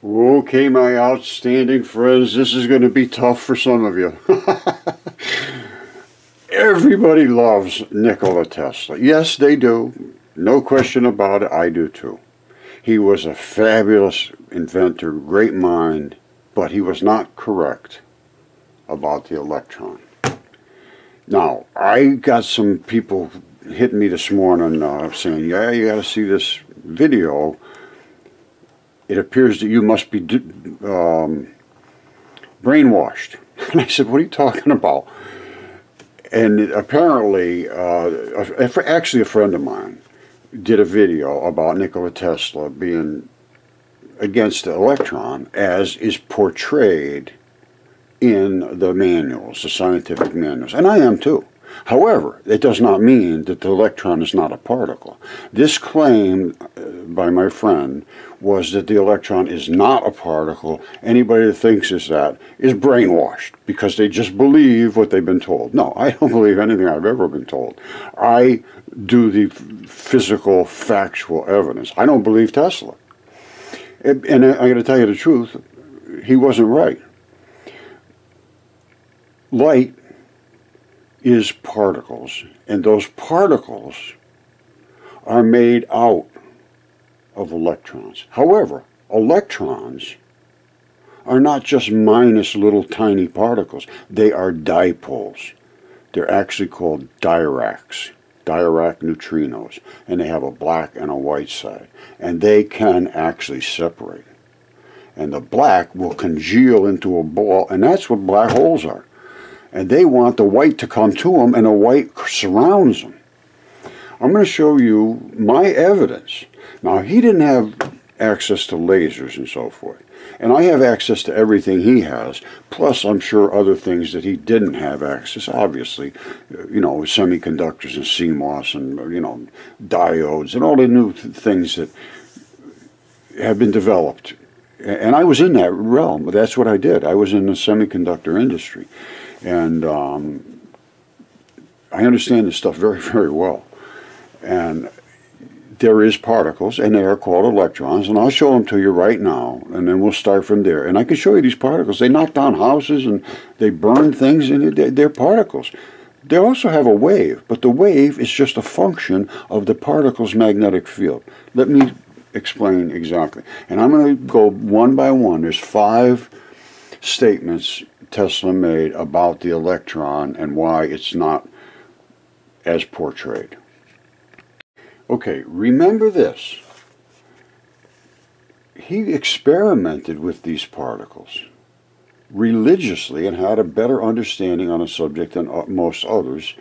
Okay, my outstanding friends, this is going to be tough for some of you. Everybody loves Nikola Tesla. Yes, they do. No question about it, I do too. He was a fabulous inventor, great mind, but he was not correct about the electron. Now, I got some people hitting me this morning saying, yeah, you got to see this video. It appears that you must be brainwashed. And I said, what are you talking about? And apparently, actually a friend of mine did a video about Nikola Tesla being against the electron as is portrayed in the manuals, the scientific manuals. And I am too. However, it does not mean that the electron is not a particle. This claim by my friend was that the electron is not a particle. Anybody that thinks is brainwashed because they just believe what they've been told. No, I don't believe anything I've ever been told. I do the physical, factual evidence. I don't believe Tesla. And I got to tell you the truth, he wasn't right. Light is particles, and those particles are made out of electrons. However, electrons are not just minus little tiny particles. They are dipoles. They're actually called Diracs, Dirac neutrinos, and they have a black and a white side, and they can actually separate. And the black will congeal into a ball, and that's what black holes are. And they want the white to come to them, and the white surrounds them. I'm going to show you my evidence. Now, he didn't have access to lasers and so forth. And I have access to everything he has, plus I'm sure other things that he didn't have access, obviously. You know, semiconductors and CMOS and, you know, diodes and all the new things that have been developed. And I was in that realm. That's what I did. I was in the semiconductor industry. And I understand this stuff very, very well. And there is particles, and they are called electrons, and I'll show them to you right now, and then we'll start from there. And I can show you these particles. They knock down houses, and they burn things, and they're particles. They also have a wave, but the wave is just a function of the particle's magnetic field. Let me explain exactly. And I'm going to go one by one. There's 5 statements Tesla made about the electron and why it's not as portrayed. Okay, remember this. He experimented with these particles religiously and had a better understanding on a subject than most others.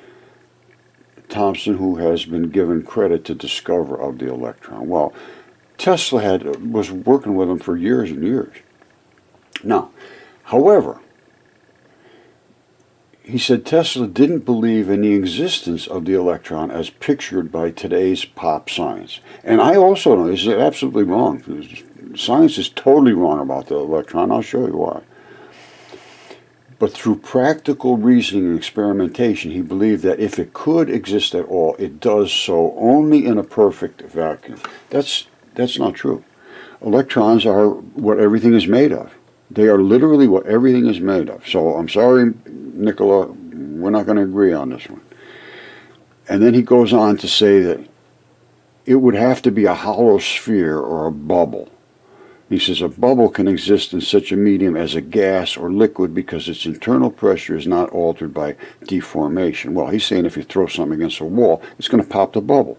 Thomson, who has been given credit to discover of the electron. Well, Tesla was working with him for years and years. Now, however, he said Tesla didn't believe in the existence of the electron as pictured by today's pop science. And I also know this is absolutely wrong. Science is totally wrong about the electron. I'll show you why. But through practical reasoning and experimentation, he believed that if it could exist at all, it does so only in a perfect vacuum. That's not true. Electrons are what everything is made of. They are literally what everything is made of. So I'm sorry, Nikola, we're not going to agree on this one. And then he goes on to say that it would have to be a hollow sphere or a bubble. He says a bubble can exist in such a medium as a gas or liquid because its internal pressure is not altered by deformation. Well, he's saying if you throw something against a wall, it's going to pop the bubble.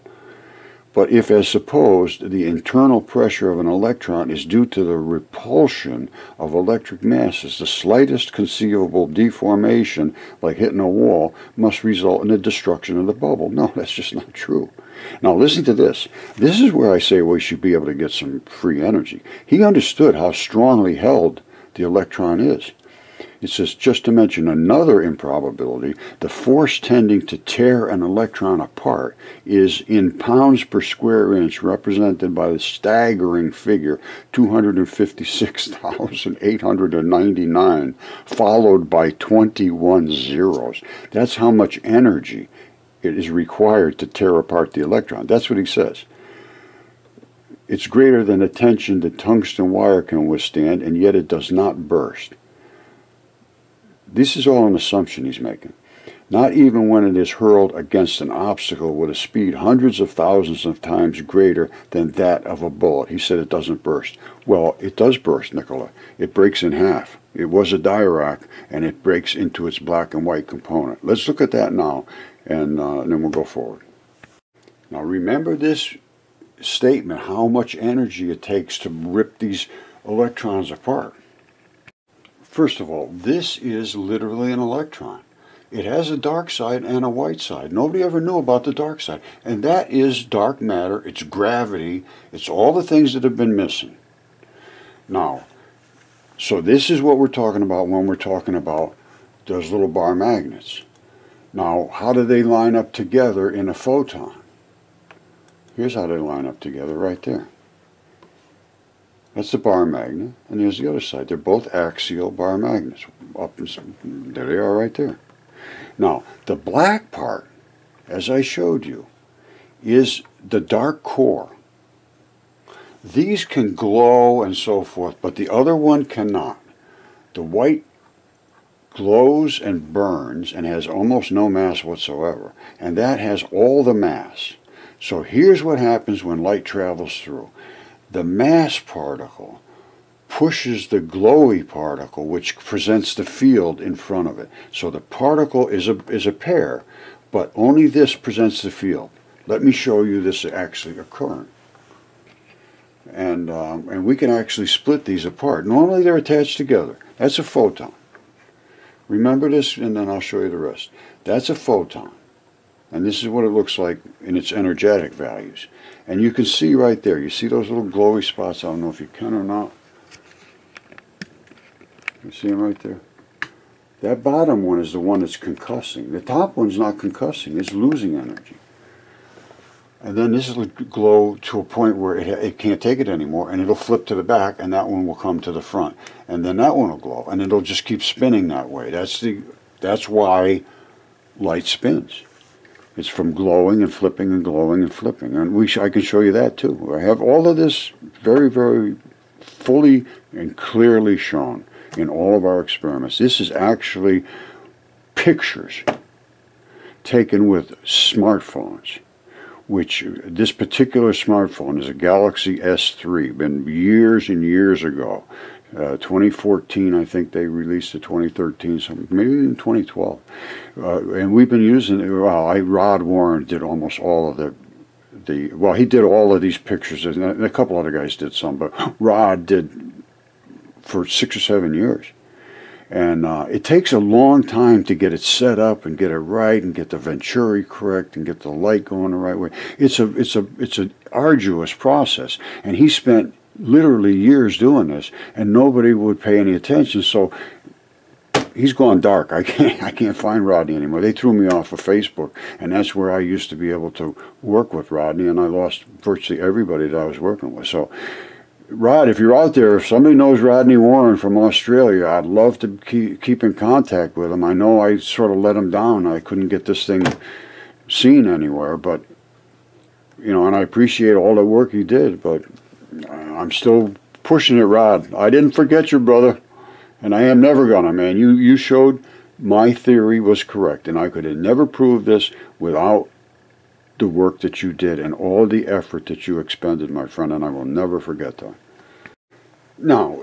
But if, as supposed, the internal pressure of an electron is due to the repulsion of electric masses, the slightest conceivable deformation, like hitting a wall, must result in the destruction of the bubble. No, that's just not true. Now listen to this. This is where I say we should be able to get some free energy. He understood how strongly held the electron is. It says, just to mention another improbability, the force tending to tear an electron apart is in pounds per square inch, represented by the staggering figure 256,899, followed by 21 zeros. That's how much energy it is required to tear apart the electron. That's what he says. It's greater than the tension the tungsten wire can withstand, and yet it does not burst. This is all an assumption he's making. Not even when it is hurled against an obstacle with a speed hundreds of thousands of times greater than that of a bullet. He said it doesn't burst. Well, it does burst, Nikola. It breaks in half. It was a dirac, and it breaks into its black and white component. Let's look at that now, and then we'll go forward. Now remember this statement, how much energy it takes to rip these electrons apart. First of all, this is literally an electron. It has a dark side and a white side. Nobody ever knew about the dark side. And that is dark matter, it's gravity, it's all the things that have been missing. Now, so this is what we're talking about when we're talking about those little bar magnets. Now, how do they line up together in a photon? Here's how they line up together right there. That's the bar magnet, and there's the other side. They're both axial bar magnets. Up and there they are right there. Now, the black part, as I showed you, is the dark core. These can glow and so forth, but the other one cannot. The white glows and burns and has almost no mass whatsoever, and that has all the mass. So here's what happens when light travels through. The mass particle pushes the glowy particle, which presents the field in front of it. So the particle is a pair, but only this presents the field. Let me show you this actually occurring. And we can actually split these apart. Normally they're attached together. That's a photon. Remember this, and then I'll show you the rest. That's a photon. And this is what it looks like in its energetic values. And you can see right there, you see those little glowy spots? I don't know if you can or not. You see them right there? That bottom one is the one that's concussing. The top one's not concussing, it's losing energy. And then this will glow to a point where it can't take it anymore, and it'll flip to the back, and that one will come to the front. And then that one will glow, and it'll just keep spinning that way. That's why light spins. It's from glowing and flipping and glowing and flipping. And I can show you that too. I have all of this very, very fully and clearly shown in all of our experiments. This is actually pictures taken with smartphones, which this particular smartphone is a Galaxy S3, been years and years ago. 2014, I think they released it, 2013, something, maybe even 2012. And we've been using it. Well, Rod Warren did almost all of well, he did all of these pictures, and a couple other guys did some, but Rod did for 6 or 7 years. And it takes a long time to get it set up and get it right and get the Venturi correct and get the light going the right way. It's an arduous process, and he spent literally years doing this, and nobody would pay any attention. So he's gone dark. I can't find Rodney anymore. They threw me off of Facebook, and that's where I used to be able to work with Rodney, and I lost virtually everybody that I was working with. So Rod, if you're out there, if somebody knows Rodney Warren from Australia, I'd love to keep in contact with him. I know I sort of let him down. I couldn't get this thing seen anywhere, but, you know, and I appreciate all the work he did, but I'm still pushing it, Rod. I didn't forget you, brother, and I am never gonna, man. You showed my theory was correct, and I could have never proved this without the work that you did and all the effort that you expended, my friend, and I will never forget that. Now,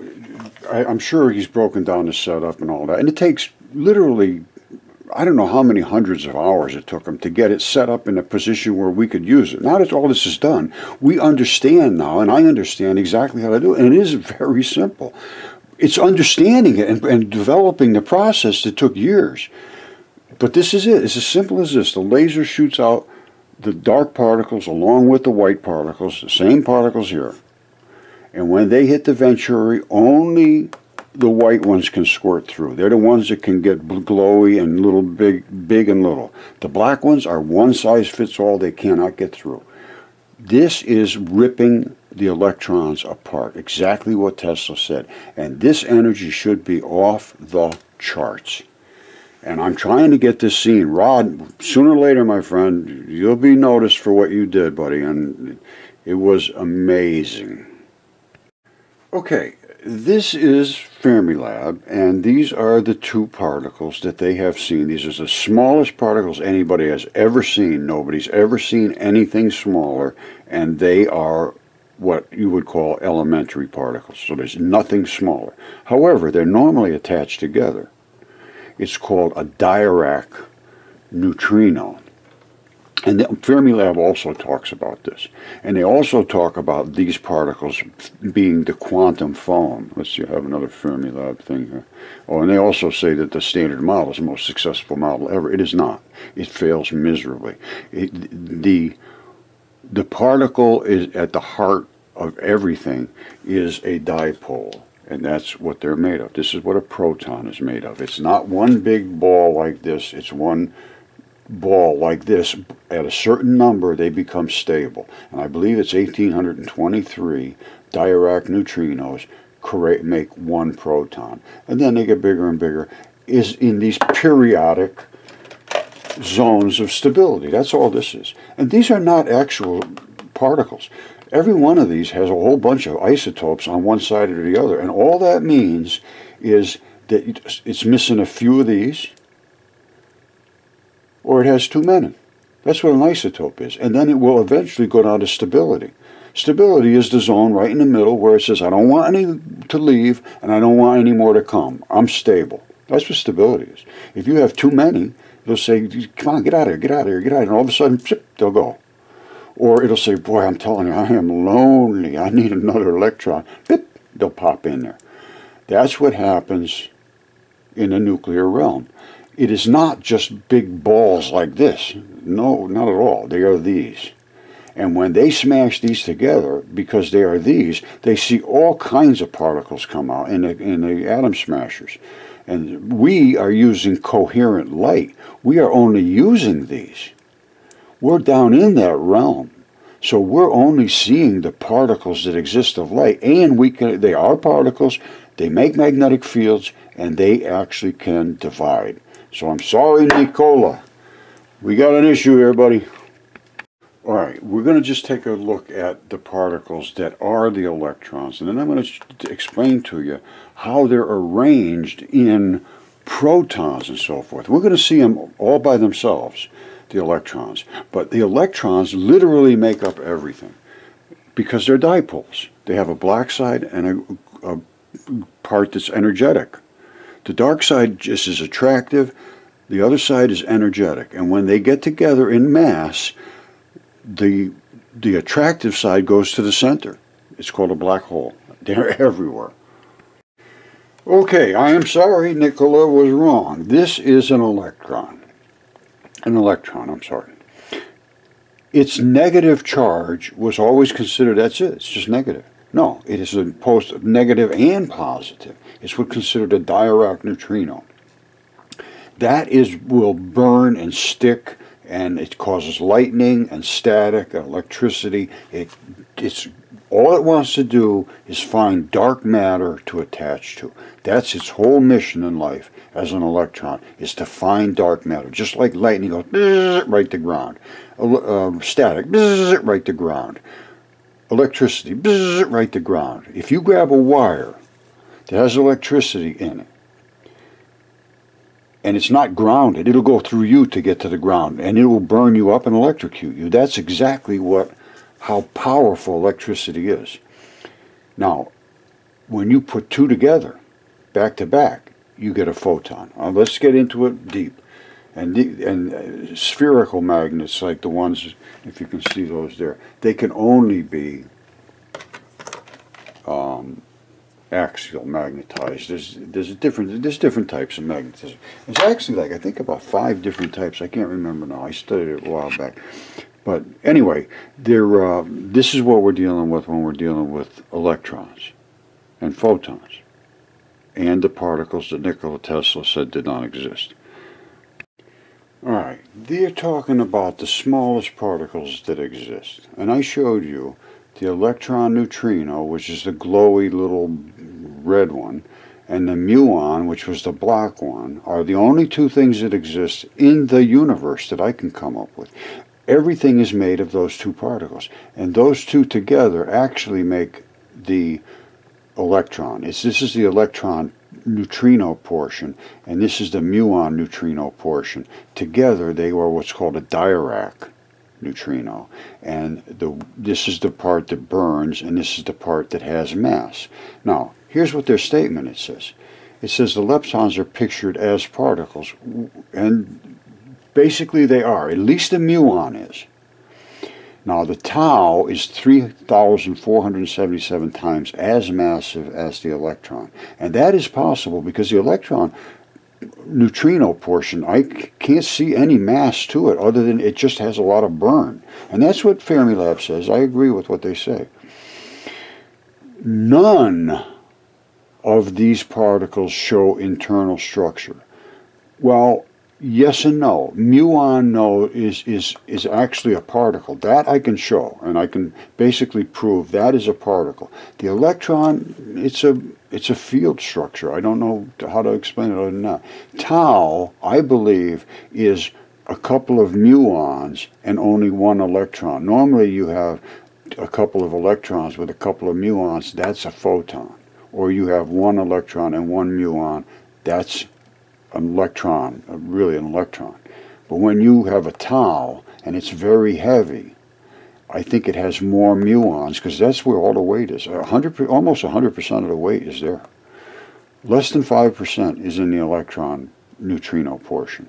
I'm sure he's broken down the setup and all that, and it takes literally, I don't know how many hundreds of hours it took him to get it set up in a position where we could use it. Now that all this is done, we understand now, and I understand exactly how to do it, and it is very simple. It's understanding it and developing the process that took years. But this is it. It's as simple as this. The laser shoots out the dark particles along with the white particles, the same particles here. And when they hit the Venturi, only the white ones can squirt through. They're the ones that can get glowy and little big and little. The black ones are one size fits all. They cannot get through. This is ripping the electrons apart, exactly what Tesla said. And this energy should be off the charts. And I'm trying to get this seen. Rod, sooner or later, my friend, you'll be noticed for what you did, buddy. And It was amazing. Okay, this is Fermilab, and these are the two particles that they have seen. These are the smallest particles anybody has ever seen. Nobody's ever seen anything smaller, and they are what you would call elementary particles. So there's nothing smaller. However, they're normally attached together. It's called a Dirac neutrino. And Fermilab also talks about this. And they also talk about these particles being the quantum foam. Let's see, I have another Fermilab thing here. Oh, and they also say that the Standard Model is the most successful model ever. It is not. It fails miserably. The particle is at the heart of everything is a dipole. And that's what they're made of. This is what a proton is made of. It's not one big ball like this. It's one ball like this. At a certain number, they become stable. And I believe it's 1823 Dirac neutrinos make one proton. And then they get bigger and bigger. Is in these periodic zones of stability. That's all this is. And these are not actual particles. Every one of these has a whole bunch of isotopes on one side or the other. And all that means is that it's missing a few of these, or it has too many. That's what an isotope is. And then it will eventually go down to stability. Stability is the zone right in the middle where it says, I don't want any to leave, and I don't want any more to come. I'm stable. That's what stability is. If you have too many, they'll say, come on, get out of here, get out of here, get out of here. And all of a sudden, they'll go. Or it'll say, boy, I'm telling you, I am lonely. I need another electron. They'll pop in there. That's what happens in the nuclear realm. It is not just big balls like this. No, not at all. They are these. And when they smash these together, because they are these, they see all kinds of particles come out in the atom smashers. And we are using coherent light. We are only using these. We're down in that realm. So we're only seeing the particles that exist of light. And they are particles, they make magnetic fields, and they actually can divide. So I'm sorry, Nikola. We got an issue here, buddy. All right, we're going to just take a look at the particles that are the electrons. And then I'm going to explain to you how they're arranged in protons and so forth. We're going to see them all by themselves, the electrons. But the electrons literally make up everything because they're dipoles. They have a black side and a part that's energetic. The dark side just is attractive. The other side is energetic. And when they get together in mass, the attractive side goes to the center. It's called a black hole. They're everywhere. Okay, I am sorry, Nikola was wrong. This is an electron. An electron, I'm sorry. Its negative charge was always considered, that's it, it's just negative. No, it is both negative and positive. It's what's considered a Dirac neutrino. That will burn and stick, and it causes lightning and static and electricity. It's all it wants to do is find dark matter to attach to. That's its whole mission in life as an electron, is to find dark matter. Just like lightning goes bzzz, right to ground. Static, bzzz, right to ground. Electricity, bzzz, right to ground. If you grab a wire that has electricity in it, and it's not grounded, it'll go through you to get to the ground, and it will burn you up and electrocute you. That's exactly how powerful electricity is. Now, when you put two together, back to back, you get a photon. Let's get into it deep. And spherical magnets, like the ones, if you can see those there, they can only be axial magnetized. There's different types of magnetism. There's actually I think about 5 different types. I can't remember now. I studied it a while back. But anyway, this is what we're dealing with when we're dealing with electrons and photons and the particles that Nikola Tesla said did not exist. Alright, they're talking about the smallest particles that exist. And I showed you the electron neutrino, which is the glowy little red one, and the muon, which was the black one, are the only two things that exist in the universe that I can come up with. Everything is made of those two particles, and those two together actually make the electron. This is the electron neutrino portion, and this is the muon neutrino portion. Together they are what's called a Dirac neutrino, and this is the part that burns, and this is the part that has mass. Now, here's what their statement it says. It says the leptons are pictured as particles, and basically they are, at least the muon is. Now the tau is 3,477 times as massive as the electron. And that is possible because the electron neutrino portion, I can't see any mass to it other than it just has a lot of burn. And that's what Fermilab says. I agree with what they say. None of these particles show internal structure. Well, yes and no. Muon is actually a particle. That I can show, and I can basically prove that is a particle. The electron, it's a field structure. I don't know how to explain it other than that. Tau, I believe, is a couple of muons and only one electron. Normally you have a couple of electrons with a couple of muons. That's a photon. Or you have one electron and one muon. That's an electron, really an electron. But when you have a tau and it's very heavy, I think it has more muons because that's where all the weight is. Almost 100% of the weight is there. Less than 5% is in the electron neutrino portion.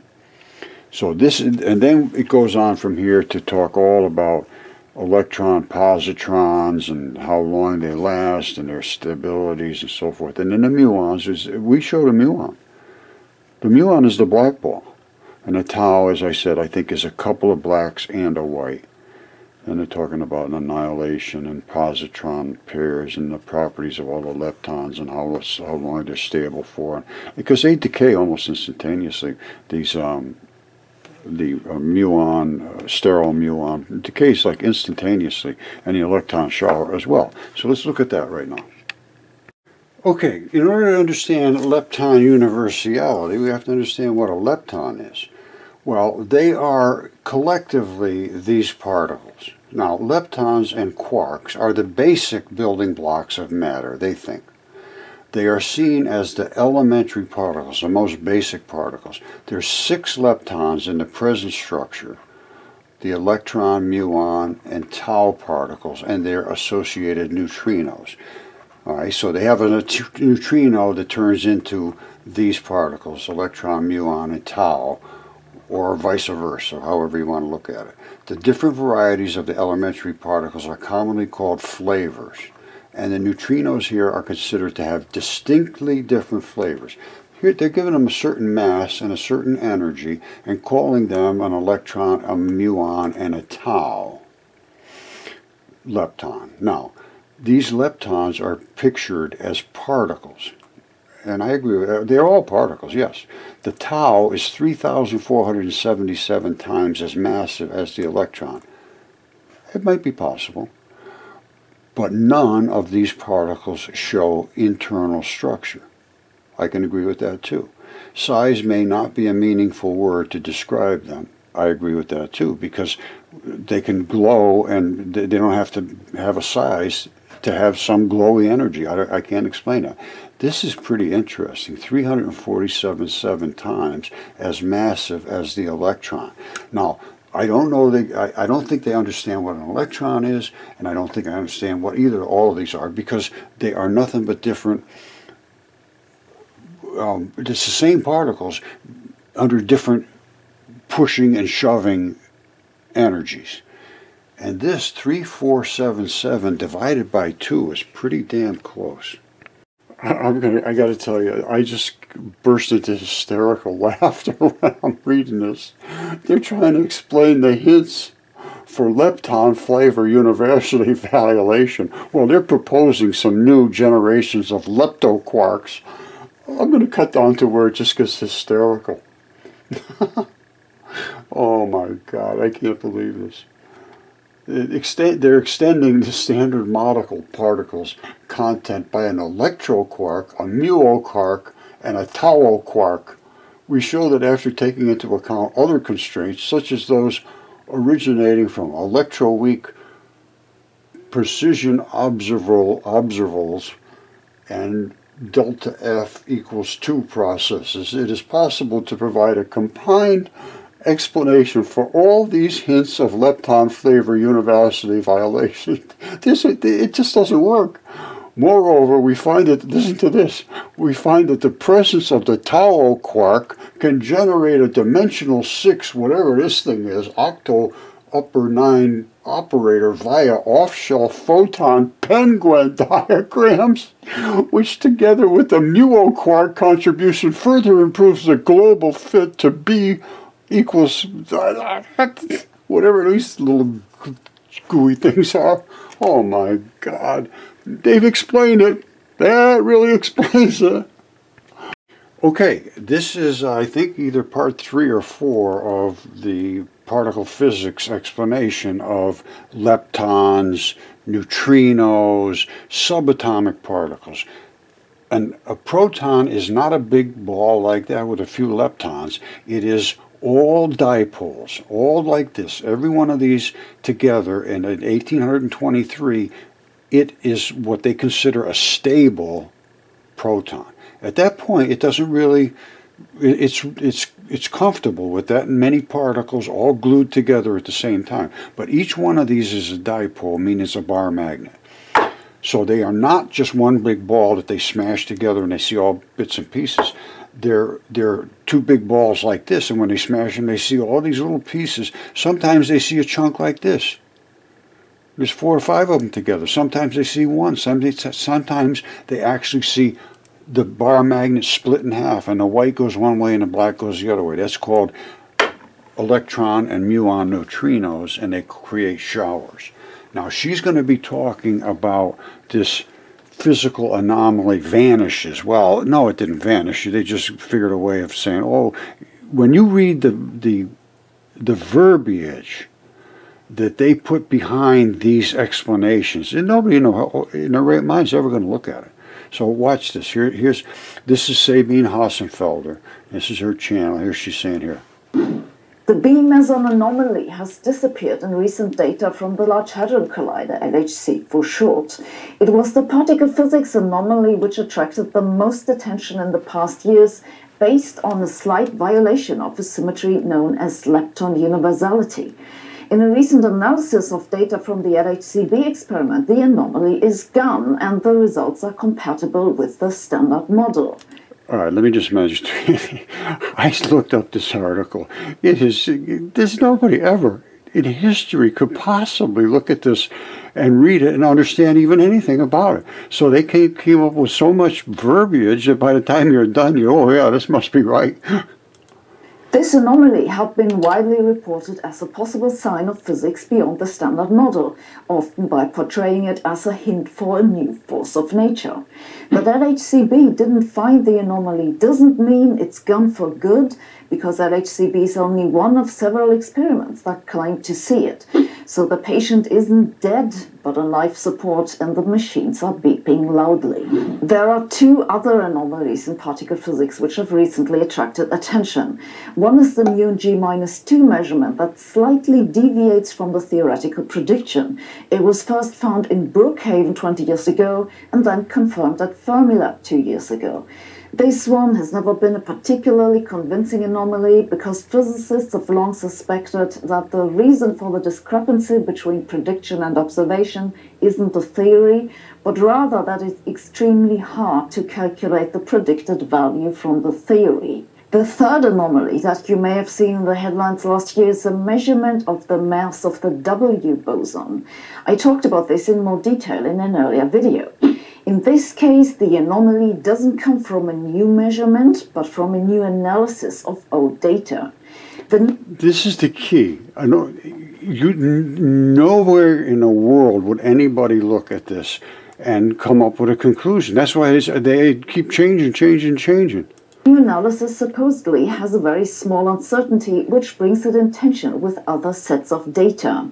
So this, and then it goes on from here to talk all about electron positrons and how long they last and their stabilities and so forth. And then the muons, we showed a muon. The muon is the black ball. And the tau, as I said, I think is a couple of blacks and a white. And they're talking about annihilation and positron pairs and the properties of all the leptons and how long they're stable for. Because they decay almost instantaneously. These the muon, sterile muon, decays like instantaneously, and the electron shower as well. So let's look at that right now. Okay, in order to understand lepton universality, we have to understand what a lepton is. Well, they are collectively these particles. Now, leptons and quarks are the basic building blocks of matter, they think. They are seen as the elementary particles, the most basic particles. There's 6 leptons in the present structure, the electron, muon, and tau particles, and their associated neutrinos. All right, so they have a neutrino that turns into these particles, electron, muon, and tau, or vice versa, however you want to look at it. The different varieties of the elementary particles are commonly called flavors. And the neutrinos here are considered to have distinctly different flavors. Here they're giving them a certain mass and a certain energy and calling them an electron, a muon, and a tau lepton. Now, these leptons are pictured as particles. And I agree with that. They're all particles, yes. The tau is 3,477 times as massive as the electron. It might be possible. But none of these particles show internal structure. I can agree with that too. Size may not be a meaningful word to describe them. I agree with that too, because they can glow and they don't have to have a size to have some glowy energy. I can't explain it. This is pretty interesting. 347 times as massive as the electron. Now, I don't know. I don't think they understand what an electron is, and I don't think I understand what either all of these are, because they are nothing but different. It's the same particles under different pushing and shoving energies. And this 3477 divided by 2 is pretty damn close. I got to tell you, I just burst into hysterical laughter when I'm reading this. They're trying to explain the hints for lepton flavor universality evaluation. Well, they're proposing some new generations of leptoquarks. I'm going to cut down to where it just gets hysterical. Oh my God, I can't believe this. They're extending the standard model particles content by an electroquark, a muoquark, and a tauoquark. We show that after taking into account other constraints, such as those originating from electroweak precision observables and delta F equals 2 processes, it is possible to provide a combined explanation for all these hints of lepton flavor universality violation. It just doesn't work. Moreover, we find that, listen to this, we find that the presence of the tau quark can generate a dimensional 6, whatever this thing is, octo upper 9 operator via off-shell photon penguin diagrams, which together with the muo quark contribution further improves the global fit to B equals whatever these little gooey things are. Oh my God. They've explained it. That really explains it. Okay, this is, I think, either part 3 or 4 of the particle physics explanation of leptons, neutrinos, subatomic particles. And a proton is not a big ball like that with a few leptons. It is all dipoles, all like this. Every one of these together, and in 1823, it is what they consider a stable proton. At that point, it doesn't really, it's comfortable with that many particles all glued together at the same time. But each one of these is a dipole, meaning it's a bar magnet. So they are not just one big ball that they smash together and they see all bits and pieces. They're two big balls like this, and when they smash them, they see all these little pieces. Sometimes they see a chunk like this. There's 4 or 5 of them together. Sometimes they see one. Sometimes they actually see the bar magnet split in half, and the white goes one way and the black goes the other way. That's called electron and muon neutrinos, and they create showers. Now, she's going to be talking about this physical anomaly vanishes. Well, no, it didn't vanish. They just figured a way of saying, oh, when you read the verbiage that they put behind these explanations, and nobody in their right mind is ever going to look at it. So watch this. This is Sabine Hassenfelder. This is her channel. Here she's saying here. The B-meson anomaly has disappeared in recent data from the Large Hadron Collider, LHC for short. It was the particle physics anomaly which attracted the most attention in the past years, based on a slight violation of a symmetry known as lepton universality. In a recent analysis of data from the LHCb experiment, the anomaly is gone and the results are compatible with the standard model. All right, let me just mention, I looked up this article. There's nobody ever in history could possibly look at this and read it and understand even anything about it. So they came up with so much verbiage that by the time you're done, oh yeah, this must be right. This anomaly had been widely reported as a possible sign of physics beyond the standard model, often by portraying it as a hint for a new force of nature. But LHCb didn't find the anomaly doesn't mean it's gone for good, because LHCb is only one of several experiments that claim to see it. So the patient isn't dead, but on life support, and the machines are beeping loudly. There are 2 other anomalies in particle physics which have recently attracted attention. One is the μg-2 measurement that slightly deviates from the theoretical prediction. It was first found in Brookhaven 20 years ago, and then confirmed at Fermilab 2 years ago. This one has never been a particularly convincing anomaly because physicists have long suspected that the reason for the discrepancy between prediction and observation isn't the theory, but rather that it's extremely hard to calculate the predicted value from the theory. The third anomaly that you may have seen in the headlines last year is a measurement of the mass of the W boson. I talked about this in more detail in an earlier video. In this case, the anomaly doesn't come from a new measurement, but from a new analysis of old data. This is the key. I know nowhere in the world would anybody look at this and come up with a conclusion. That's why they keep changing. New analysis supposedly has a very small uncertainty, which brings it in tension with other sets of data.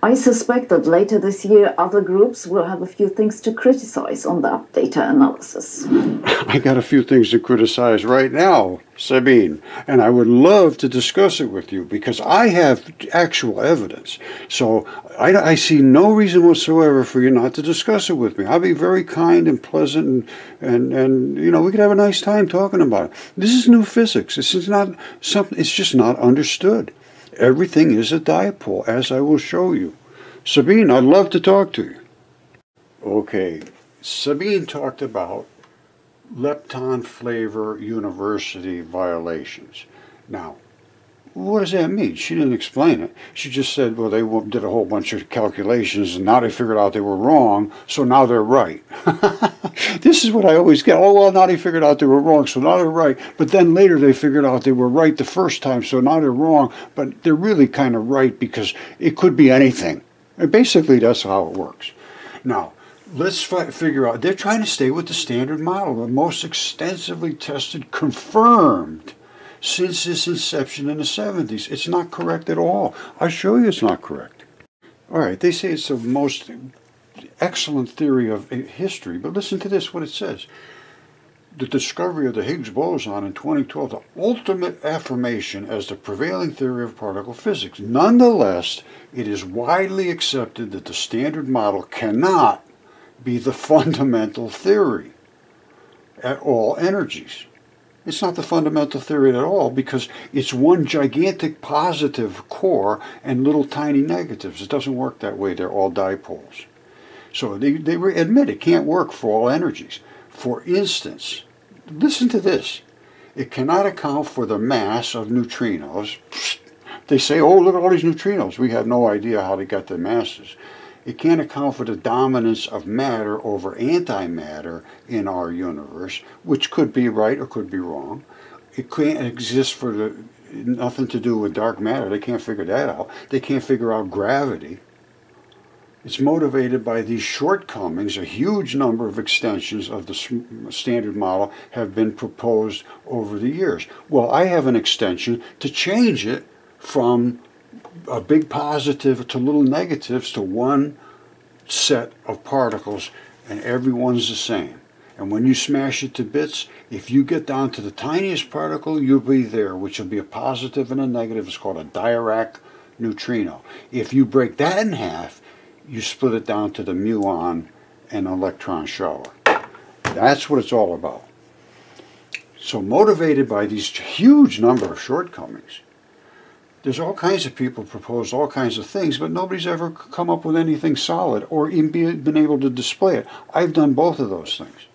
I suspect that later this year other groups will have a few things to criticize on that data analysis. I got a few things to criticize right now, Sabine, and I would love to discuss it with you because I have actual evidence. So I see no reason whatsoever for you not to discuss it with me. I'll be very kind and pleasant, and you know, we could have a nice time talking about it. This is new physics. This is not something. It's just not understood. Everything is a dipole, as I will show you. Sabine, I'd love to talk to you. Okay, Sabine talked about lepton flavor university violations. Now, what does that mean? She didn't explain it. She just said, well, they did a whole bunch of calculations and now they figured out they were wrong, so now they're right. This is what I always get. Oh, well, now they figured out they were wrong, so now they're right. But then later they figured out they were right the first time, so now they're wrong. But they're really kind of right because it could be anything. And basically, that's how it works. Now, let's figure out. They're trying to stay with the standard model, the most extensively tested, confirmed since its inception in the 70s. It's not correct at all. I'll show you it's not correct. All right, they say it's the most excellent theory of history, but listen to this, what it says. The discovery of the Higgs boson in 2012, the ultimate affirmation as the prevailing theory of particle physics. Nonetheless, it is widely accepted that the standard model cannot be the fundamental theory at all energies. It's not the fundamental theory at all because it's one gigantic positive core and little tiny negatives. It doesn't work that way. They're all dipoles. So they admit it can't work for all energies. For instance, listen to this. It cannot account for the mass of neutrinos. They say, oh, look at all these neutrinos. We have no idea how they got their masses. It can't account for the dominance of matter over antimatter in our universe, which could be right or could be wrong. It can't exist for nothing to do with dark matter. They can't figure that out. They can't figure out gravity. It's motivated by these shortcomings. A huge number of extensions of the standard model have been proposed over the years. Well, I have an extension to change it from a big positive to little negatives to one set of particles, and everyone's the same. And when you smash it to bits, if you get down to the tiniest particle, you'll be there, which will be a positive and a negative. It's called a Dirac neutrino. If you break that in half, you split it down to the muon and electron shower. That's what it's all about. So motivated by these huge number of shortcomings, there's all kinds of people propose all kinds of things, but nobody's ever come up with anything solid or even been able to display it. I've done both of those things.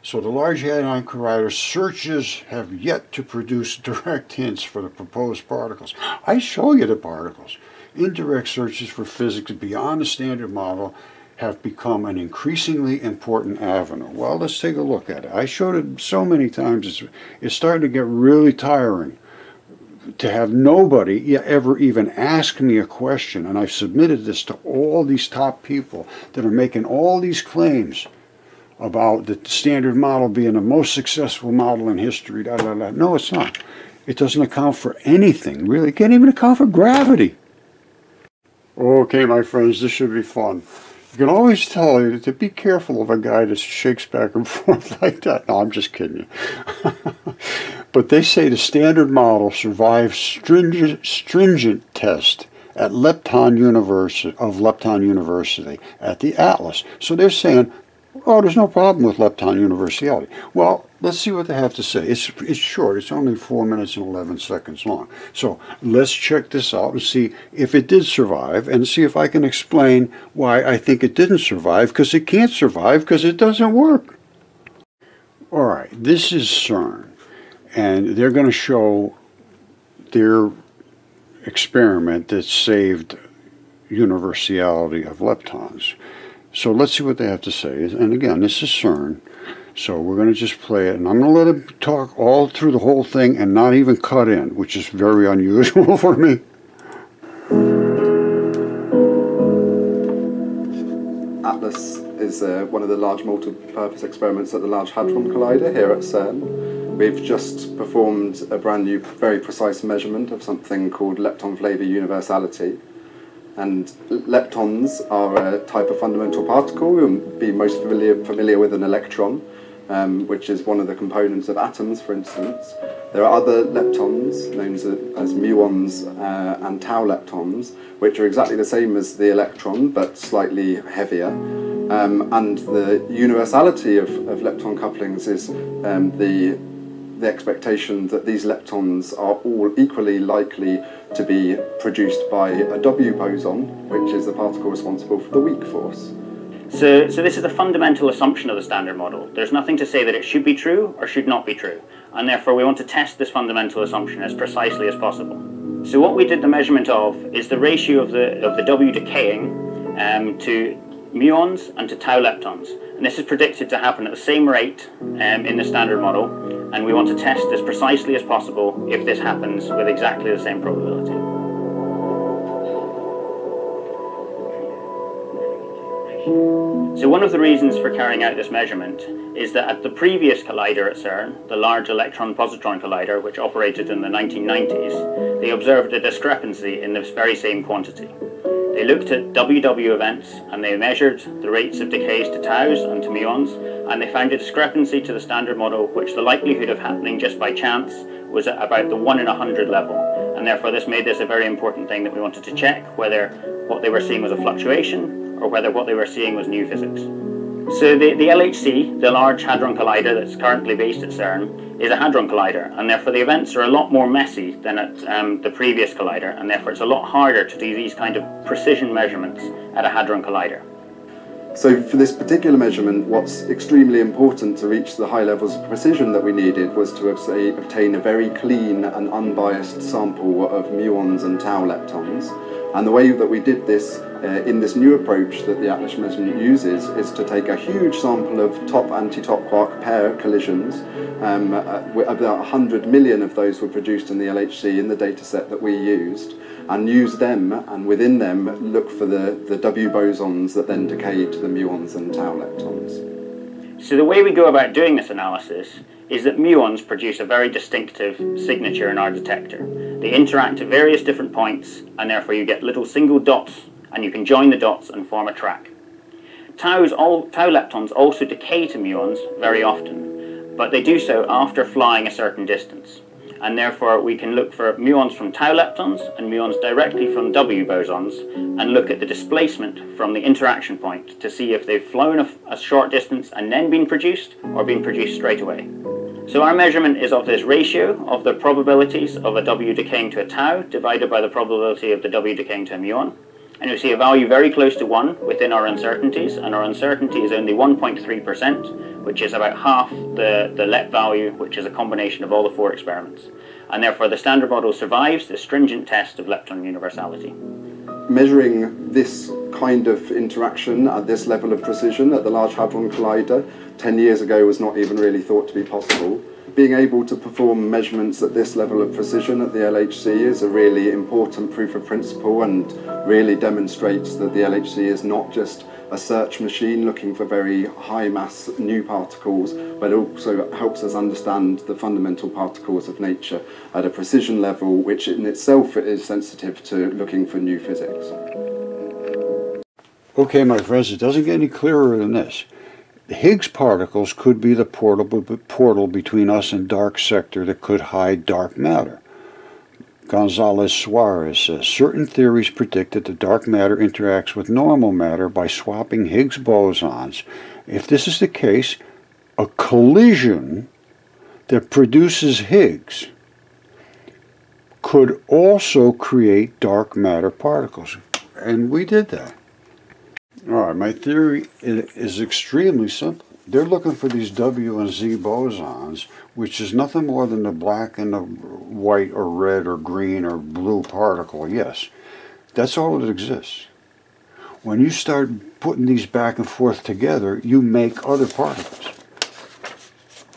So the Large Hadron Collider searches have yet to produce direct hints for the proposed particles. I show you the particles. Indirect searches for physics beyond the standard model have become an increasingly important avenue. Well, let's take a look at it. I showed it so many times, it's starting to get really tiring to have nobody ever even ask me a question, and I've submitted this to all these top people that are making all these claims about the standard model being the most successful model in history. No, it's not. It doesn't account for anything, really. It can't even account for gravity. Okay, my friends, this should be fun. You can always tell you to be careful of a guy that shakes back and forth like that. No, I'm just kidding you. But they say the standard model survives stringent test at Lepton University at the Atlas. So they're saying, oh, there's no problem with Lepton University. Well, let's see what they have to say. It's short. It's only 4 minutes and 11 seconds long. So let's check this out and see if it did survive and see if I can explain why I think it didn't survive, because it can't survive because it doesn't work. All right, this is CERN, and they're going to show their experiment that saved universality of leptons. So let's see what they have to say. And again, this is CERN. So we're going to just play it. And I'm going to let him talk all through the whole thing and not even cut in, which is very unusual for me. Atlas is one of the large multi-purpose experiments at the Large Hadron Collider here at CERN. We've just performed a brand new, very precise measurement of something called lepton flavor universality. And leptons are a type of fundamental particle. You'll be most familiar with an electron, which is one of the components of atoms, for instance. There are other leptons, known as muons and tau leptons, which are exactly the same as the electron, but slightly heavier. And the universality of lepton couplings is the expectation that these leptons are all equally likely to be produced by a W boson, which is the particle responsible for the weak force. So this is a fundamental assumption of the Standard Model. There's nothing to say that it should be true or should not be true, and therefore we want to test this fundamental assumption as precisely as possible. So what we did the measurement of is the ratio of the W decaying to muons and to tau leptons, and this is predicted to happen at the same rate in the Standard Model, and we want to test as precisely as possible if this happens with exactly the same probability. So one of the reasons for carrying out this measurement is that at the previous collider at CERN, the Large Electron-Positron Collider, which operated in the 1990s, they observed a discrepancy in this very same quantity. They looked at WW events and they measured the rates of decays to taus and to muons, and they found a discrepancy to the Standard Model which the likelihood of happening just by chance was at about the 1 in 100 level, and therefore this made this a very important thing that we wanted to check whether what they were seeing was a fluctuation or whether what they were seeing was new physics. So the LHC, the Large Hadron Collider that's currently based at CERN, is a hadron collider, and therefore the events are a lot more messy than at the previous collider, and therefore it's a lot harder to do these kind of precision measurements at a hadron collider. So for this particular measurement, what's extremely important to reach the high levels of precision that we needed was to obtain a very clean and unbiased sample of muons and tau leptons. And the way that we did this in this new approach that the Atlas measurement uses is to take a huge sample of top anti-top quark pair collisions. About 100 million of those were produced in the LHC in the dataset that we used, and use them, and within them look for the W bosons that then decay to the muons and tau leptons. So the way we go about doing this analysis is that muons produce a very distinctive signature in our detector. They interact at various different points, and therefore you get little single dots, and you can join the dots and form a track. Tau leptons also decay to muons very often, but they do so after flying a certain distance. And therefore we can look for muons from tau leptons and muons directly from W bosons and look at the displacement from the interaction point to see if they've flown a short distance and then been produced or been produced straight away. So our measurement is of this ratio of the probabilities of a W decaying to a tau divided by the probability of the W decaying to a muon. And you see a value very close to 1 within our uncertainties, and our uncertainty is only 1.3%, which is about half the LEP value, which is a combination of all the 4 experiments. And therefore the Standard Model survives the stringent test of lepton universality. Measuring this kind of interaction at this level of precision at the Large Hadron Collider 10 years ago was not even really thought to be possible. Being able to perform measurements at this level of precision at the LHC is a really important proof of principle and really demonstrates that the LHC is not just a search machine looking for very high mass new particles, but also helps us understand the fundamental particles of nature at a precision level which in itself is sensitive to looking for new physics. Okay, my friends, it doesn't get any clearer than this. Higgs particles could be the portal between us and dark sector that could hide dark matter. Gonzalez Suarez says, certain theories predict that the dark matter interacts with normal matter by swapping Higgs bosons. If this is the case, a collision that produces Higgs could also create dark matter particles. And we did that. All right, my theory is extremely simple. They're looking for these W and Z bosons, which is nothing more than the black and the white or red or green or blue particle. Yes, that's all that exists. When you start putting these back and forth together, you make other particles.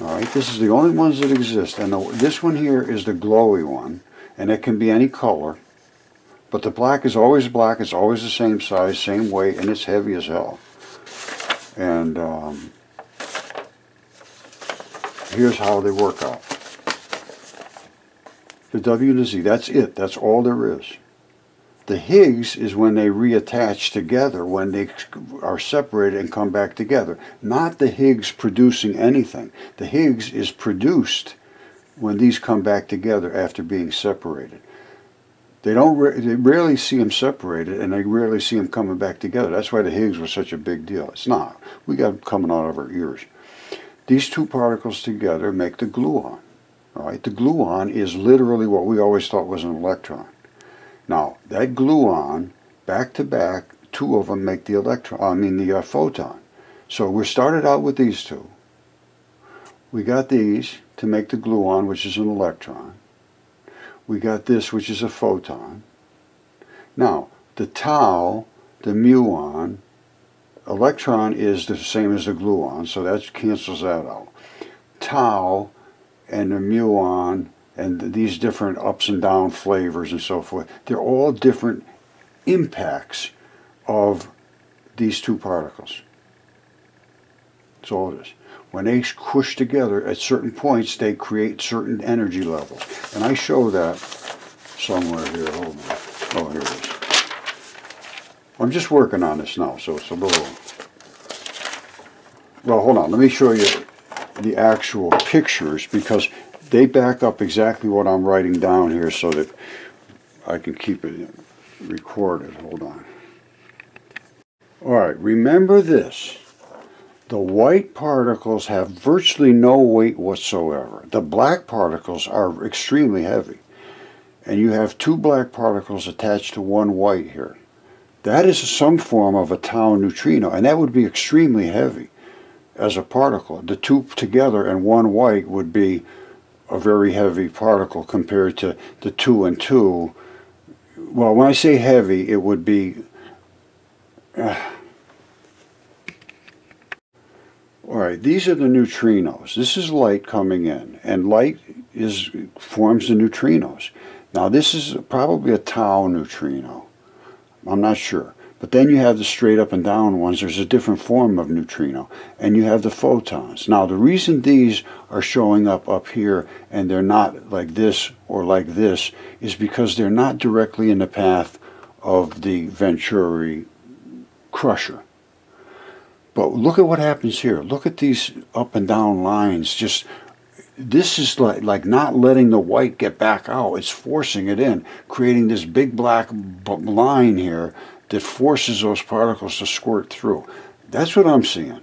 All right, this is the only ones that exist. And this one here is the glowy one, and it can be any color. But the black is always black, it's always the same size, same weight, and it's heavy as hell. And here's how they work out. The W and the Z, that's it, that's all there is. The Higgs is when they reattach together, when they are separated and come back together. Not the Higgs producing anything. The Higgs is produced when these come back together after being separated. They rarely see them separated, and they rarely see them coming back together. That's why the Higgs was such a big deal. It's not. We got them coming out of our ears. These two particles together make the gluon. All right? The gluon is literally what we always thought was an electron. Now, that gluon, back to back, two of them make the the photon. So we started out with these two. We got these to make the gluon, which is an electron. We got this, which is a photon. Now, the tau, the muon, electron is the same as the gluon, so that cancels that out. Tau and the muon and these different ups and down flavors and so forth, they're all different impacts of these two particles. That's all it is. When they push together at certain points, they create certain energy levels. And I show that somewhere here. Hold on. Oh, here it is. I'm just working on this now, so it's a little... Well, hold on. Let me show you the actual pictures, because they back up exactly what I'm writing down here so that I can keep it recorded. Hold on. All right, remember this. The white particles have virtually no weight whatsoever. The black particles are extremely heavy. And you have two black particles attached to one white here. That is some form of a tau neutrino, and that would be extremely heavy as a particle. The two together and one white would be a very heavy particle compared to the 2 and 2. Well, when I say heavy, it would be... Alright, these are the neutrinos. This is light coming in, and light forms the neutrinos. Now this is probably a tau neutrino. I'm not sure. But then you have the straight up and down ones. There's a different form of neutrino. And you have the photons. Now the reason these are showing up here and they're not like this or like this is because they're not directly in the path of the Venturi crusher. But look at what happens here. Look at these up and down lines. Just this is like not letting the white get back out. It's forcing it in, creating this big black line here that forces those particles to squirt through. That's what I'm seeing.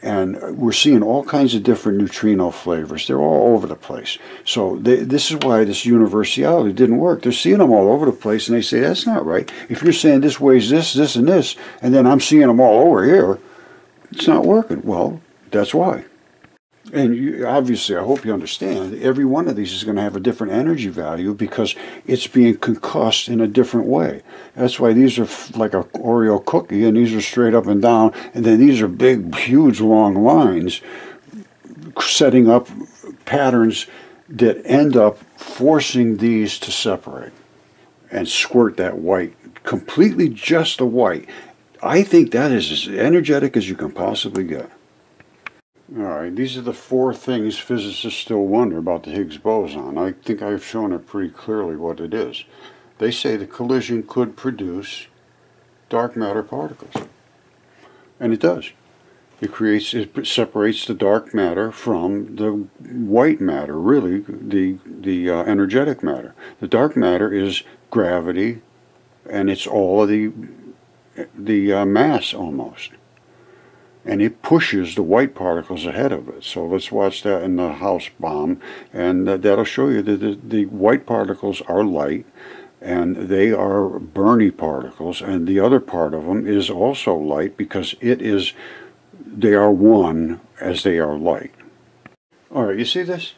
And we're seeing all kinds of different neutrino flavors. They're all over the place. So this is why this universality didn't work. They're seeing them all over the place, and they say, that's not right. If you're saying this weighs this, this, and this, and then I'm seeing them all over here, it's not working. Well, that's why. And obviously, I hope you understand, every one of these is going to have a different energy value because it's being concussed in a different way. That's why these are like an Oreo cookie, and these are straight up and down, and then these are big, huge, long lines setting up patterns that end up forcing these to separate and squirt that white, completely just the white. I think that is as energetic as you can possibly get. Alright, these are the four things physicists still wonder about the Higgs boson. I think I've shown it pretty clearly what it is. They say the collision could produce dark matter particles. And it does. It separates the dark matter from the white matter, really, the energetic matter. The dark matter is gravity, and it's all of the mass almost. And it pushes the white particles ahead of it. So let's watch that in the house bomb, and that'll show you that the white particles are light, and they are Bernie particles, and the other part of them is also light because they are one as they are light. Alright, you see this?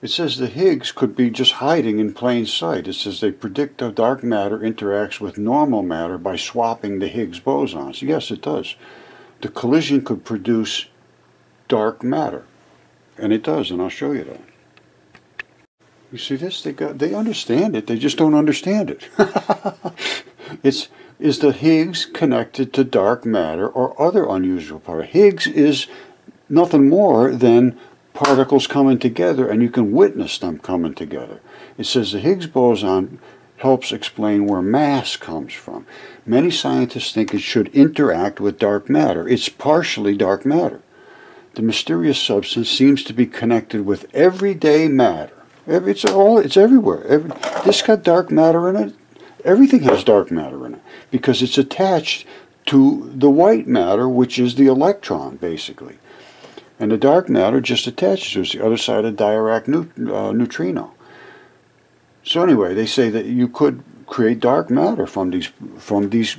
It says the Higgs could be just hiding in plain sight. It says they predict the dark matter interacts with normal matter by swapping the Higgs bosons. Yes, it does. The collision could produce dark matter, and it does, and I'll show you that. You see this? They understand it. They just don't understand it. Is the Higgs connected to dark matter or other unusual particles? Higgs is nothing more than particles coming together, and you can witness them coming together. It says the Higgs boson helps explain where mass comes from. Many scientists think it should interact with dark matter. It's partially dark matter. The mysterious substance seems to be connected with everyday matter. It's everywhere. This got dark matter in it. Everything has dark matter in it because it's attached to the white matter, which is the electron, basically. And the dark matter just attaches to it. It's the other side of Dirac neutrino. So anyway, they say that you could create dark matter from these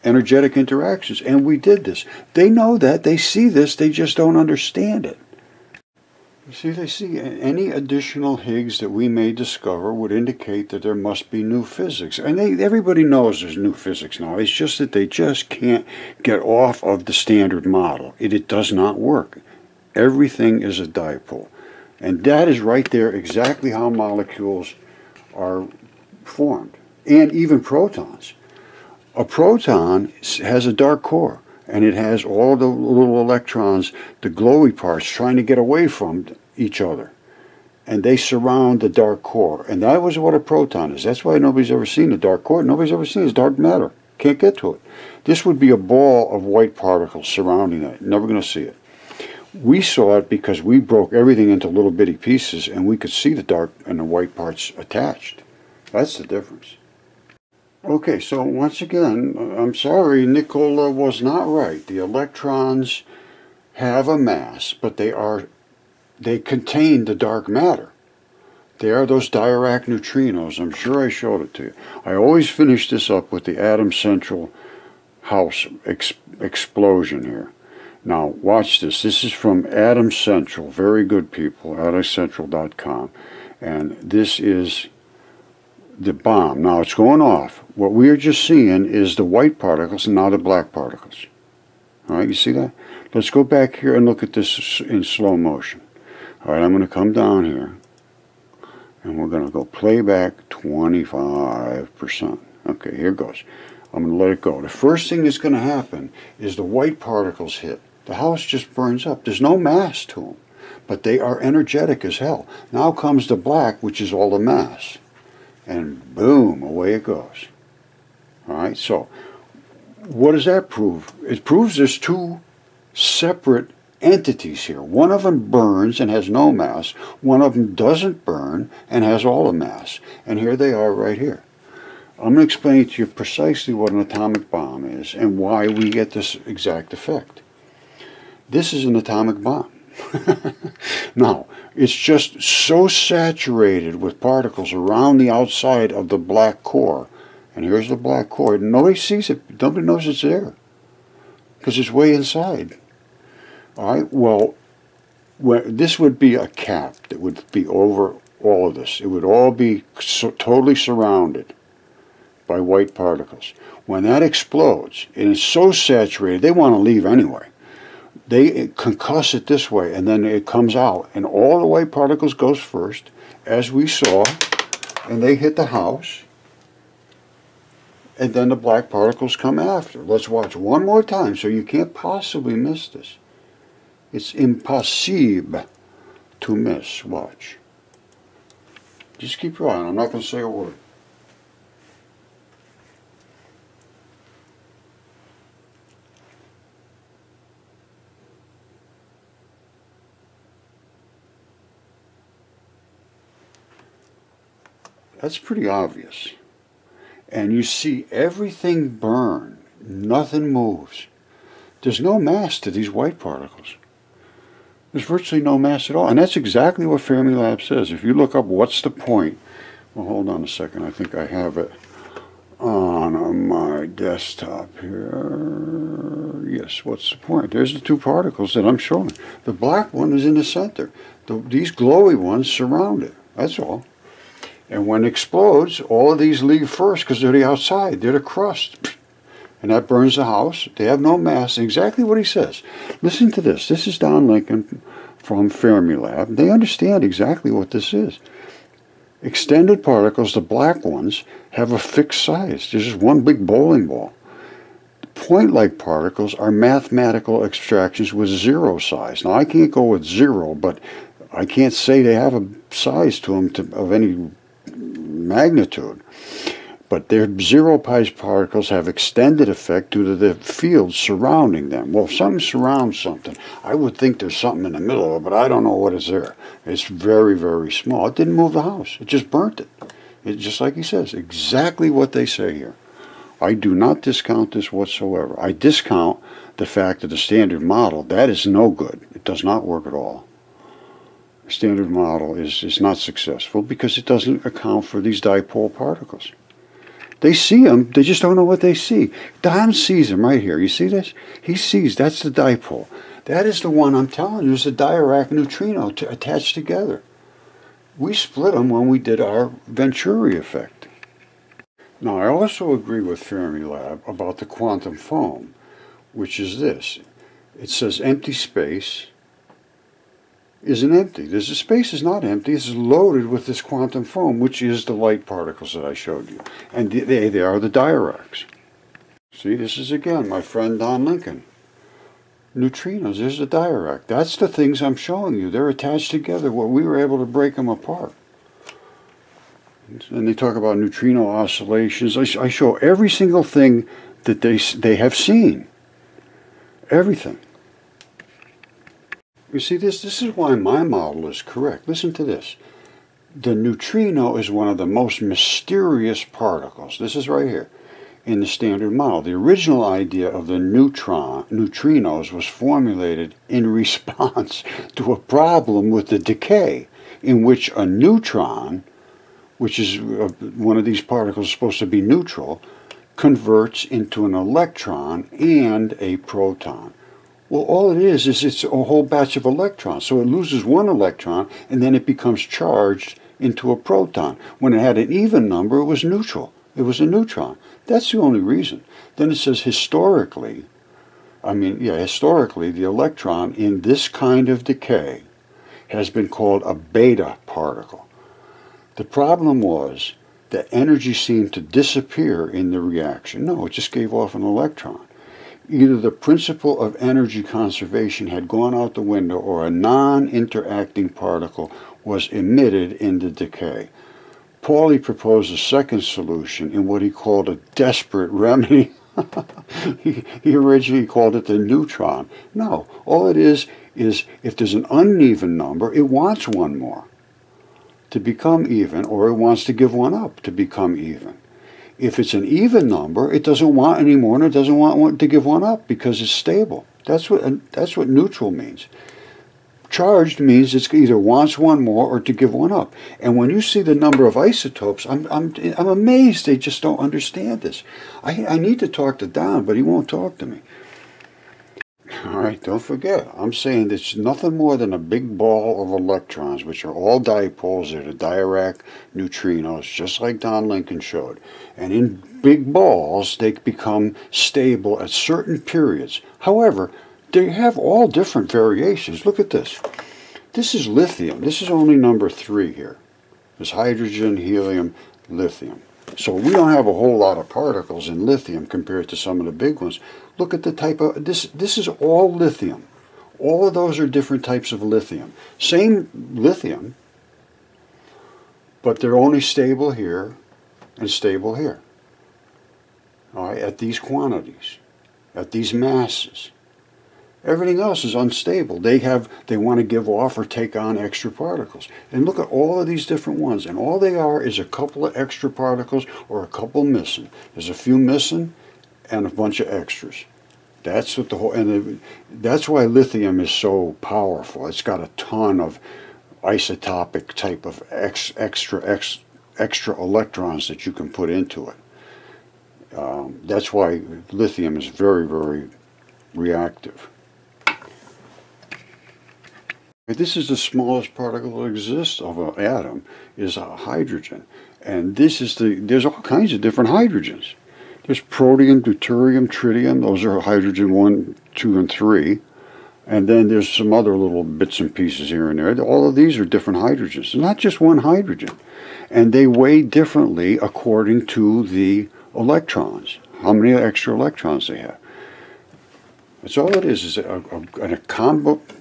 energetic interactions, and we did this. They know that, they see this, they just don't understand it. You see, they see any additional Higgs that we may discover would indicate that there must be new physics. And everybody knows there's new physics now. It's just that they just can't get off of the standard model. It does not work. Everything is a dipole. And that is right there exactly how molecules are formed. And even protons. A proton has a dark core, and it has all the little electrons, the glowy parts, trying to get away from each other. And they surround the dark core. And that was what a proton is. That's why nobody's ever seen a dark core. Nobody's ever seen it. It's dark matter. Can't get to it. This would be a ball of white particles surrounding it. Never going to see it. We saw it because we broke everything into little bitty pieces, and we could see the dark and the white parts attached. That's the difference. Okay, so once again, I'm sorry, Nikola was not right. The electrons have a mass, but they contain the dark matter. They are those Dirac neutrinos. I'm sure I showed it to you. I always finish this up with the atom central house explosion here. Now, watch this. This is from Atom Central. Very good people, atomcentral.com. And this is the bomb. Now, it's going off. What we are just seeing is the white particles and now the black particles. All right, you see that? Let's go back here and look at this in slow motion. All right, I'm going to come down here. And we're going to go playback 25%. Okay, here goes. I'm going to let it go. The first thing that's going to happen is the white particles hit. The house just burns up. There's no mass to them, but they are energetic as hell. Now comes the black, which is all the mass. And boom, away it goes. All right, so what does that prove? It proves there's two separate entities here. One of them burns and has no mass. One of them doesn't burn and has all the mass. And here they are right here. I'm going to explain to you precisely what an atomic bomb is and why we get this exact effect. This is an atomic bomb. Now, it's just so saturated with particles around the outside of the black core. And here's the black core. Nobody sees it. Nobody knows it's there because it's way inside. All right, well, this would be a cap that would be over all of this. It would all be totally surrounded by white particles. When that explodes, and it's so saturated, they want to leave anyway. They concuss it this way, and then it comes out, and all the white particles goes first, as we saw, and they hit the house, and then the black particles come after. Let's watch one more time, so you can't possibly miss this. It's impossible to miss. Watch. Just keep going. I'm not going to say a word. That's pretty obvious. And you see everything burn. Nothing moves. There's no mass to these white particles. There's virtually no mass at all. And that's exactly what Fermilab says. If you look up what's the point, well, hold on a second. I think I have it on my desktop here. Yes, what's the point? There's the two particles that I'm showing. The black one is in the center. These glowy ones surround it. That's all. And when it explodes, all of these leave first because they're the outside. They're the crust. And that burns the house. They have no mass. Exactly what he says. Listen to this. This is Don Lincoln from Fermilab. They understand exactly what this is. Extended particles, the black ones, have a fixed size. There's just one big bowling ball. Point-like particles are mathematical abstractions with zero size. Now, I can't go with zero, but I can't say they have a size to them of any magnitude. But their zero-piece particles have extended effect due to the field surrounding them. Well, if something surrounds something, I would think there's something in the middle of it, but I don't know what is there. It's very, very small. It didn't move the house. It just burnt it. It's just like he says, exactly what they say here. I do not discount this whatsoever. I discount the fact that the standard model, that is no good. It does not work at all. The standard model is not successful because it doesn't account for these dipole particles. They see them, they just don't know what they see. Don sees them right here. You see this? He sees, that's the dipole. That is the one I'm telling you is the Dirac neutrino attached together. We split them when we did our Venturi effect. Now, I also agree with Fermilab about the quantum foam, which is this. It says empty space isn't empty. The space is not empty. It's loaded with this quantum foam, which is the light particles that I showed you. And they are the Diracs. See, this is again my friend Don Lincoln. Neutrinos, there's the Dirac. That's the things I'm showing you. They're attached together where we were able to break them apart. And they talk about neutrino oscillations. I show every single thing that they have seen. Everything. You see, this is why my model is correct. Listen to this. The neutrino is one of the most mysterious particles. This is right here in the standard model. The original idea of the neutrinos was formulated in response to a problem with the decay in which a neutron, which is one of these particles supposed to be neutral, converts into an electron and a proton. Well, all it is it's a whole batch of electrons. So it loses one electron, and then it becomes charged into a proton. When it had an even number, it was neutral. It was a neutron. That's the only reason. Then it says historically, historically, the electron in this kind of decay has been called a beta particle. The problem was that energy seemed to disappear in the reaction. No, it just gave off an electron. Either the principle of energy conservation had gone out the window or a non-interacting particle was emitted in the decay. Pauli proposed a second solution in what he called a desperate remedy. he originally called it the neutron. No, all it is if there's an uneven number, it wants one more to become even, or it wants to give one up to become even. If it's an even number, it doesn't want any more, and it doesn't want to give one up because it's stable. That's what neutral means. Charged means it either wants one more or to give one up. And when you see the number of isotopes, I'm amazed they just don't understand this. I need to talk to Don, but he won't talk to me. All right, don't forget, I'm saying it's nothing more than a big ball of electrons, which are all dipoles. They're the Dirac neutrinos, just like Don Lincoln showed. And in big balls, they become stable at certain periods. However, they have all different variations. Look at this. This is lithium. This is only number 3 here. There's hydrogen, helium, lithium. So we don't have a whole lot of particles in lithium compared to some of the big ones. Look at the type of, this is all lithium. All of those are different types of lithium. Same lithium, but they're only stable here and stable here. All right, at these quantities, at these masses. Everything else is unstable. They want to give off or take on extra particles. And look at all of these different ones. And all they are is a couple of extra particles or a couple missing. There's a few missing and a bunch of extras. That's what that's why lithium is so powerful. It's got a ton of isotopic type of extra electrons that you can put into it. That's why lithium is very, very reactive. This is the smallest particle that exists of an atom, is a hydrogen. And there's all kinds of different hydrogens. There's protium, deuterium, tritium. Those are hydrogen 1, 2, and 3. And then there's some other little bits and pieces here and there. All of these are different hydrogens. It's not just one hydrogen. And they weigh differently according to the electrons, how many extra electrons they have. That's all it is a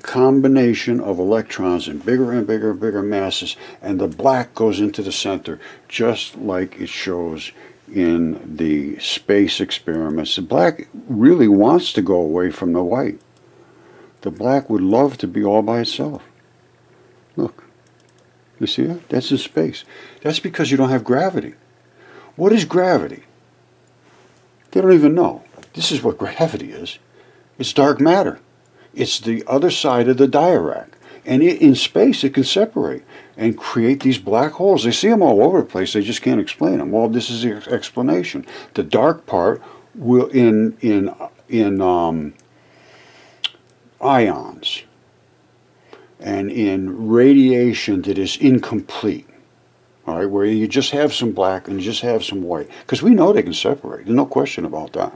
combination of electrons in bigger and bigger and bigger masses, and the black goes into the center, just like it shows in the space experiments. The black really wants to go away from the white. The black would love to be all by itself. Look. You see that? That's in space. That's because you don't have gravity. What is gravity? They don't even know. This is what gravity is. It's dark matter. It's the other side of the dirac. And in space, it can separate and create these black holes. They see them all over the place. They just can't explain them. Well, this is the explanation. The dark part will in ions and in radiation that is incomplete. All right, where you just have some black and you just have some white. Because we know they can separate. There's no question about that.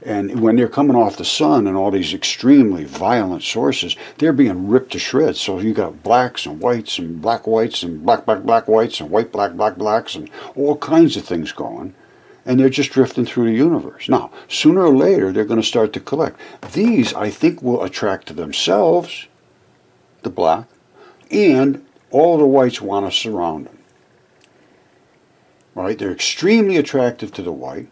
And when they're coming off the sun and all these extremely violent sources, they're being ripped to shreds. So you got blacks and whites and black whites and black whites and white black blacks and all kinds of things going. And they're just drifting through the universe. Now, sooner or later, they're going to start to collect. These, I think, will attract to themselves the black, and all the whites want to surround them. Right? They're extremely attractive to the white,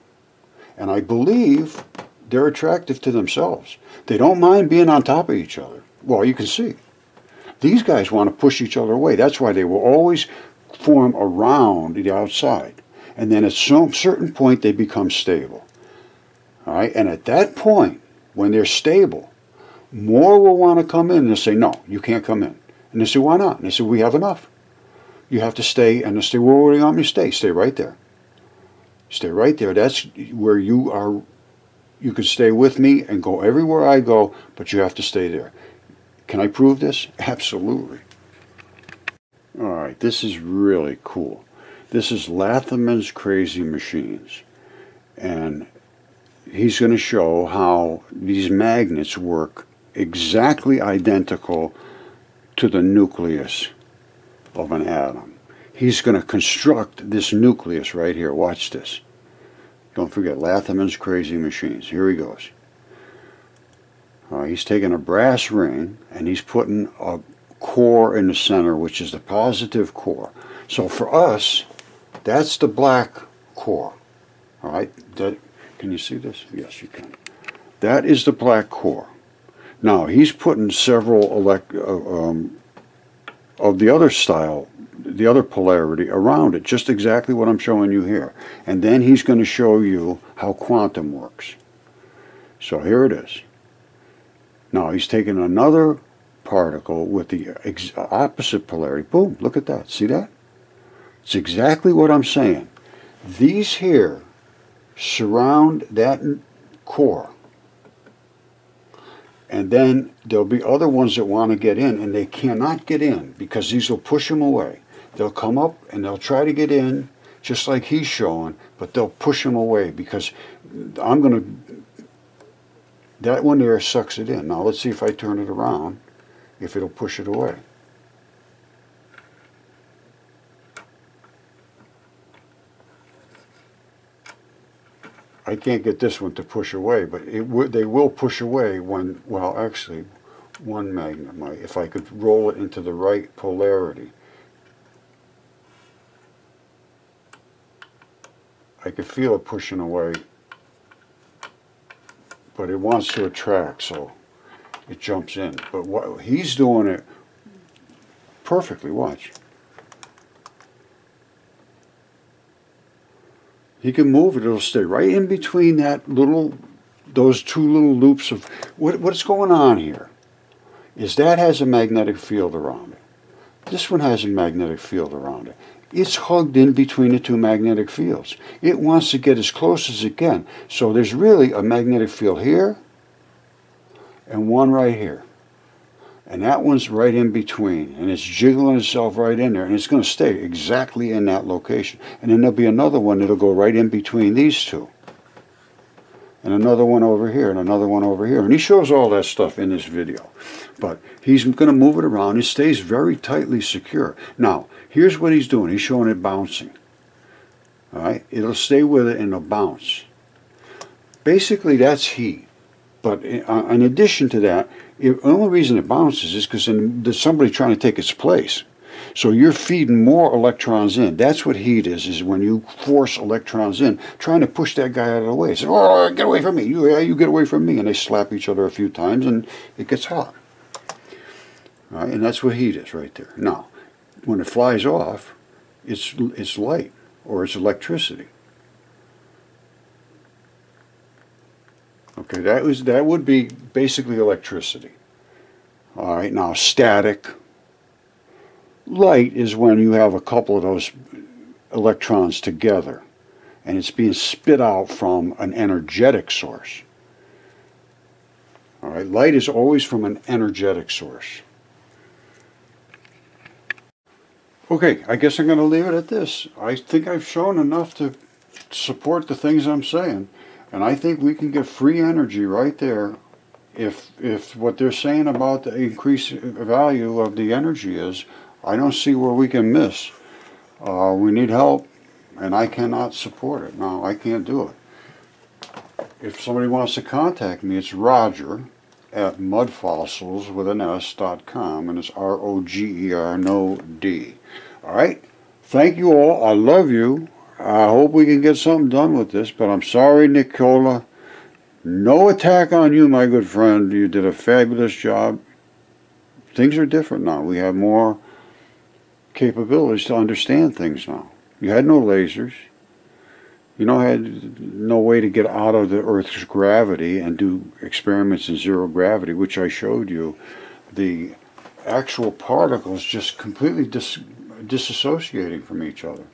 and I believe they're attractive to themselves. They don't mind being on top of each other. Well, you can see. These guys want to push each other away. That's why they will always form around the outside. And then at some certain point, they become stable. All right? And at that point, when they're stable, more will want to come in and they'll say, no, you can't come in. And they say, why not? And they say, we have enough. You have to stay. And they say, well, where do you want me to stay? Stay right there. Stay right there. That's where you are. You can stay with me and go everywhere I go, but you have to stay there. Can I prove this? Absolutely. All right, this is really cool. This is Latham's Crazy Machines. And he's going to show how these magnets work exactly identical to the nucleus of an atom. He's going to construct this nucleus right here. Watch this. Don't forget, Latham's Crazy Machines. Here he goes. He's taking a brass ring and he's putting a core in the center, which is the positive core. So for us, that's the black core. All right? Can you see this? Yes, you can. That is the black core. Now, he's putting several of the other style, the other polarity around it, just exactly what I'm showing you here. And then he's going to show you how quantum works. So here it is. Now, he's taking another particle with the opposite polarity. Boom, look at that. See that? It's exactly what I'm saying. These here surround that core. And then there'll be other ones that want to get in, and they cannot get in because these will push them away. They'll come up and they'll try to get in, just like he's showing, but they'll push them away because that one there sucks it in. Now let's see if I turn it around, if it'll push it away. I can't get this one to push away, but they will push away when, well, actually, one magnet might, if I could roll it into the right polarity. I could feel it pushing away, but it wants to attract, so it jumps in. But he's doing it perfectly, watch. He can move it, it'll stay right in between those two little loops of, what's going on here is that has a magnetic field around it. This one has a magnetic field around it. It's hugged in between the two magnetic fields. It wants to get as close as it can. So there's really a magnetic field here and one right here. And that one's right in between, and it's jiggling itself right in there, and it's going to stay exactly in that location. And then there'll be another one that'll go right in between these two. And another one over here, and another one over here. And he shows all that stuff in this video. But he's going to move it around. It stays very tightly secure. Now, here's what he's doing. He's showing it bouncing. All right? It'll stay with it, and it'll bounce. Basically, that's heat. But in addition to that, the only reason it bounces is because there's somebody trying to take its place. So you're feeding more electrons in. That's what heat is when you force electrons in, trying to push that guy out of the way. Say, oh, get away from me. You get away from me. And they slap each other a few times and it gets hot. All right, and that's what heat is right there. Now, when it flies off, it's light or it's electricity. Okay, that would be basically electricity. All right, now static. Light is when you have a couple of those electrons together and it's being spit out from an energetic source. All right, light is always from an energetic source. Okay, I guess I'm going to leave it at this. I think I've shown enough to support the things I'm saying. And I think we can get free energy right there if what they're saying about the increased value of the energy is, I don't see where we can miss. We need help, and I cannot support it. No, I can't do it. If somebody wants to contact me, it's Roger at mudfossils.com, and it's R-O-G-E-R, no D. All right? Thank you all. I love you. I hope we can get something done with this, but I'm sorry, Nikola. No attack on you, my good friend. You did a fabulous job. Things are different now. We have more capabilities to understand things now. You had no lasers. You had no way to get out of the Earth's gravity and do experiments in zero gravity, which I showed you. The actual particles just completely disassociating from each other.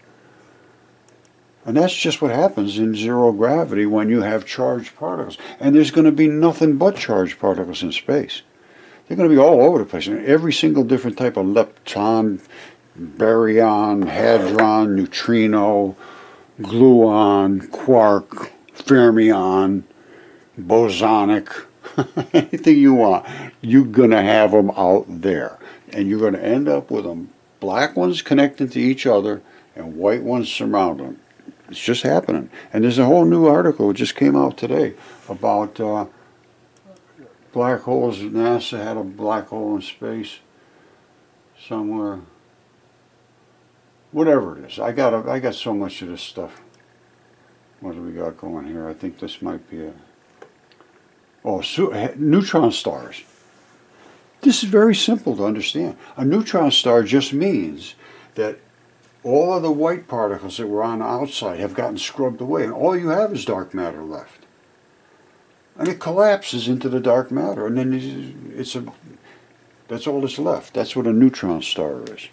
And that's just what happens in zero gravity when you have charged particles. And there's going to be nothing but charged particles in space. They're going to be all over the place. And every single different type of lepton, baryon, hadron, neutrino, gluon, quark, fermion, bosonic, anything you want, you're going to have them out there. And you're going to end up with them, black ones connecting to each other and white ones surrounding them. It's just happening. And there's a whole new article that just came out today about black holes. NASA had a black hole in space somewhere. Whatever it is. I got so much of this stuff. What do we got going here? I think this might be a... Oh, neutron stars. This is very simple to understand. A neutron star just means that all of the white particles that were on the outside have gotten scrubbed away, and all you have is dark matter left. And it collapses into the dark matter, and then that's all that's left. That's what a neutron star is.